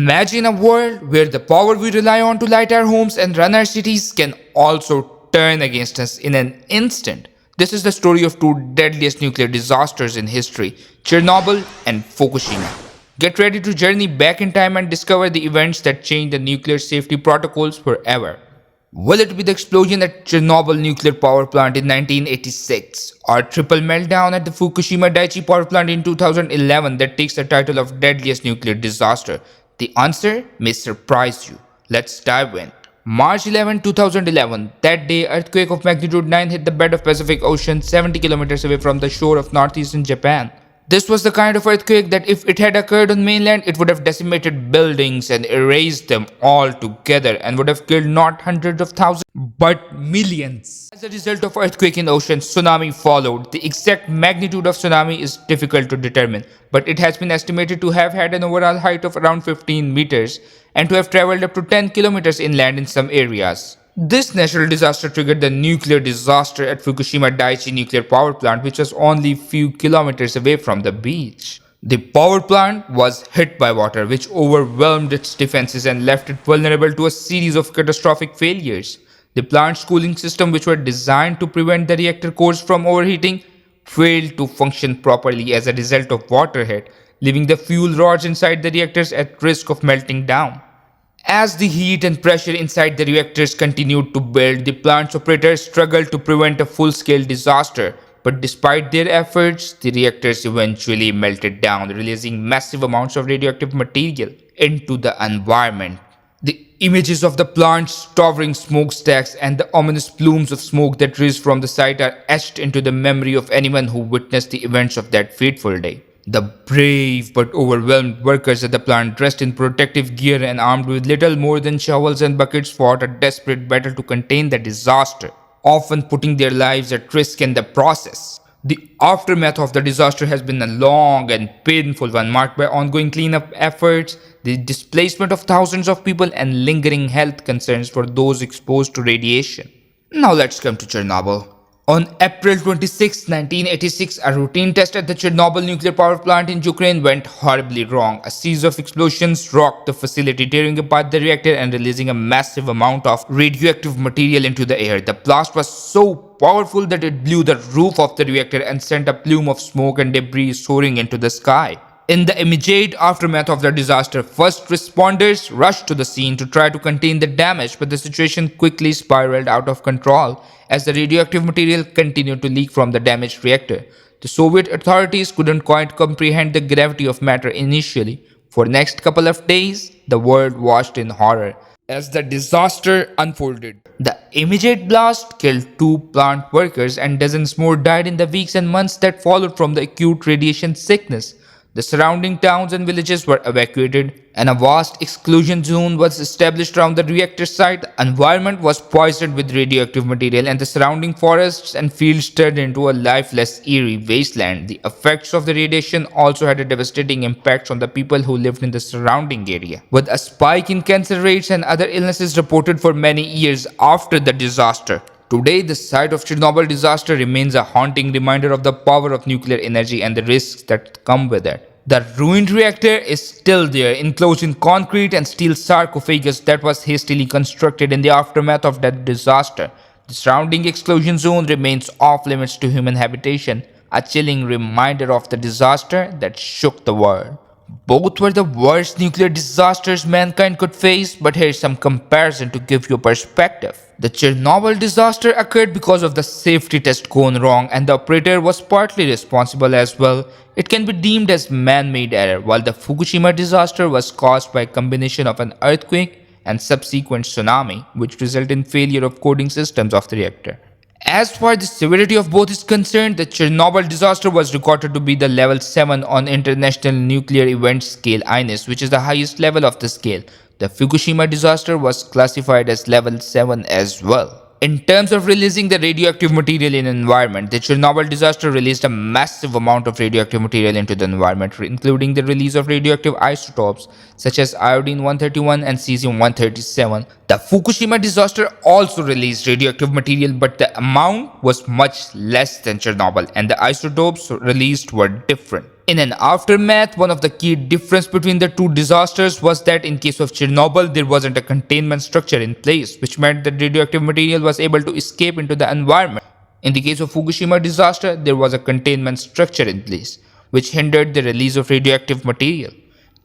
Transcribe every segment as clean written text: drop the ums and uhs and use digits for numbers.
Imagine a world where the power we rely on to light our homes and run our cities can also turn against us in an instant. This is the story of two deadliest nuclear disasters in history, Chernobyl and Fukushima. Get ready to journey back in time and discover the events that changed the nuclear safety protocols forever. Will it be the explosion at Chernobyl nuclear power plant in 1986 or triple meltdown at the Fukushima Daichii power plant in 2011 that takes the title of deadliest nuclear disaster? The answer may surprise you. Let's dive in. March 11, 2011. That day, earthquake of magnitude 9 hit the bed of Pacific Ocean 70 kilometers away from the shore of northeastern Japan. This was the kind of earthquake that if it had occurred on mainland, it would have decimated buildings and erased them all together and would have killed not hundreds of thousands but millions. As a result of earthquake in ocean, tsunami followed. The exact magnitude of tsunami is difficult to determine, but it has been estimated to have had an overall height of around 15 meters and to have traveled up to 10 kilometers inland in some areas. This natural disaster triggered the nuclear disaster at Fukushima Daiichi nuclear power plant, which was only few kilometers away from the beach. The power plant was hit by water, which overwhelmed its defenses and left it vulnerable to a series of catastrophic failures. The plant's cooling system, which were designed to prevent the reactor cores from overheating, failed to function properly as a result of water hit, leaving the fuel rods inside the reactors at risk of melting down. As the heat and pressure inside the reactors continued to build, the plant's operators struggled to prevent a full-scale disaster. But despite their efforts, the reactors eventually melted down, releasing massive amounts of radioactive material into the environment. The images of the plant's towering smokestacks and the ominous plumes of smoke that rose from the site are etched into the memory of anyone who witnessed the events of that fateful day. The brave but overwhelmed workers at the plant, dressed in protective gear and armed with little more than shovels and buckets, fought a desperate battle to contain the disaster, often putting their lives at risk in the process. The aftermath of the disaster has been a long and painful one, marked by ongoing cleanup efforts, the displacement of thousands of people, and lingering health concerns for those exposed to radiation. Now let's come to Chernobyl. On April 26, 1986, a routine test at the Chernobyl nuclear power plant in Ukraine went horribly wrong. A series of explosions rocked the facility, tearing apart the reactor and releasing a massive amount of radioactive material into the air. The blast was so powerful that it blew the roof off the reactor and sent a plume of smoke and debris soaring into the sky. In the immediate aftermath of the disaster, first responders rushed to the scene to try to contain the damage, but the situation quickly spiraled out of control as the radioactive material continued to leak from the damaged reactor. The Soviet authorities couldn't quite comprehend the gravity of matter initially. For the next couple of days, the world watched in horror as the disaster unfolded. The immediate blast killed 2 plant workers and dozens more died in the weeks and months that followed from the acute radiation sickness. The surrounding towns and villages were evacuated, and a vast exclusion zone was established around the reactor site. The environment was poisoned with radioactive material, and the surrounding forests and fields turned into a lifeless, eerie wasteland. The effects of the radiation also had a devastating impact on the people who lived in the surrounding area, with a spike in cancer rates and other illnesses reported for many years after the disaster. Today, the site of Chernobyl disaster remains a haunting reminder of the power of nuclear energy and the risks that come with it. The ruined reactor is still there, enclosed in concrete and steel sarcophagus that was hastily constructed in the aftermath of that disaster. The surrounding exclusion zone remains off limits to human habitation, a chilling reminder of the disaster that shook the world. Both were the worst nuclear disasters mankind could face, but here's some comparison to give you perspective. The Chernobyl disaster occurred because of the safety test gone wrong, and the operator was partly responsible as well. It can be deemed as man-made error, while the Fukushima disaster was caused by a combination of an earthquake and subsequent tsunami, which resulted in failure of cooling systems of the reactor. As far as the severity of both is concerned, the Chernobyl disaster was recorded to be the level 7 on International Nuclear Event Scale (INES), which is the highest level of the scale. The Fukushima disaster was classified as level 7 as well. In terms of releasing the radioactive material in the environment, the Chernobyl disaster released a massive amount of radioactive material into the environment, including the release of radioactive isotopes such as iodine-131 and cesium-137. The Fukushima disaster also released radioactive material, but the amount was much less than Chernobyl, and the isotopes released were different. In an aftermath, one of the key difference between the two disasters was that in case of Chernobyl, there wasn't a containment structure in place, which meant that radioactive material was able to escape into the environment. In the case of Fukushima disaster, there was a containment structure in place, which hindered the release of radioactive material.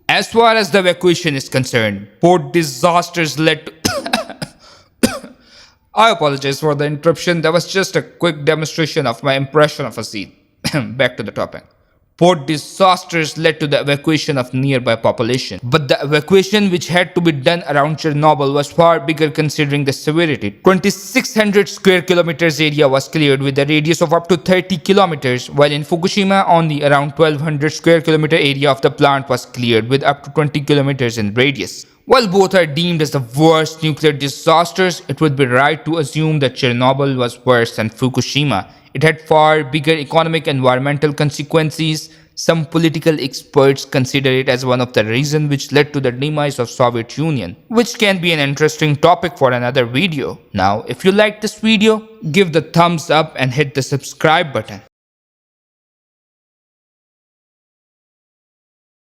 As far as the evacuation is concerned, both disasters led to I apologize for the interruption. That was just a quick demonstration of my impression of a scene. Back to the topic. Both disasters led to the evacuation of nearby population. But the evacuation which had to be done around Chernobyl was far bigger considering the severity. 2600 square kilometers area was cleared with a radius of up to 30 kilometers, while in Fukushima only around 1200 square kilometer area of the plant was cleared with up to 20 kilometers in radius. While both are deemed as the worst nuclear disasters, it would be right to assume that Chernobyl was worse than Fukushima. It had far bigger economic and environmental consequences. Some political experts consider it as one of the reasons which led to the demise of Soviet Union, which can be an interesting topic for another video. Now, if you liked this video, give the thumbs up and hit the subscribe button.